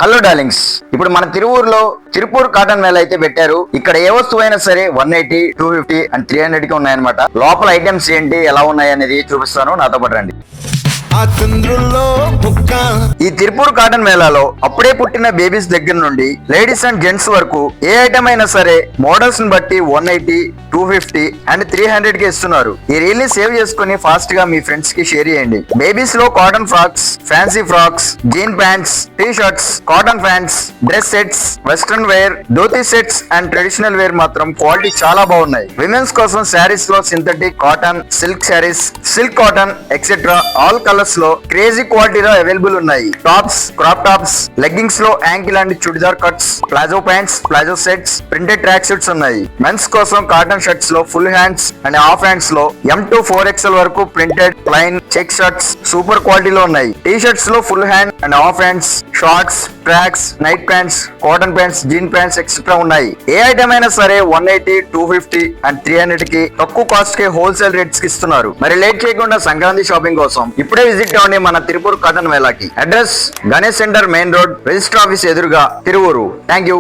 Hello darlings, ఇప్పుడు మన తిరువూరులో Tirupur cotton Mela అయితే పెట్టారు. ఇక్కడ ఏ వస్తువైనా సరే 180, 250 అండ్ 300 కి ఉన్నాయన్నమాట. లోపల ఐటమ్స్ ఏంటి, ఎలా ఉన్నాయి అనేది చూపిస్తాను, నాతో పాటు రండి. ఈ తిరుపూర్ కాటన్ మేళాలో అప్పుడే పుట్టిన బేబీస్ దగ్గర నుండి లేడీస్ అండ్ జెంట్స్ వరకు ఏ ఐటమ్ అయినా సరే మోడల్స్ ని బట్టి 180, 250 అండ్ 300 కి ఇస్తున్నారు. ఈ రీల్ ని సేవ్ చేసుకుని ఫాస్ట్ గా మీ ఫ్రెండ్స్ కి షేర్ చేయండి. బేబీస్ లో cotton frocks, fancy frocks, jean pants, T shirts, cotton pants, dress sets, western wear, dhoti sets and traditional wear మాత్రం క్వాలిటీ చాలా బాగున్నాయి. విమెన్స్ కోసం శారీస్ లో synthetic, cotton, silk saris, silk cotton etcetera all colours లో crazy క్వాలిటీలో available ఉన్నాయి. Tops, crop tops, leggings లో ankle and churidar cuts, palazzo pants, palazzo sets, printed track suits ఉన్నాయి. మెన్స్ కోసం కాటన్ షర్ట్స్ లో full hands and half hands లో M to 4XL వరకు printed plain check shirts super క్వాలిటీలో ఉన్నాయి. T shirts లో full hand and half hands, shorts, tracks, night pants, cotton pants, jean pants etcetera ఉన్నాయి. ఏ item అయినా సరే 180, 250 అండ్ 300 కి తక్కువ కాస్ట్ కి హోల్సేల్ రేట్స్ కి ఇస్తున్నారు. మరి లేట్ చేయకుండా సంక్రాంతి షాపింగ్ కోసం ఇప్పుడే విజిట్ అవ్వండి మన తిరుపూర్ కాటన్ మేళాకి. Address Ganesh centre, main road, register office ఎదురుగా, తిరువూరు. Thank you.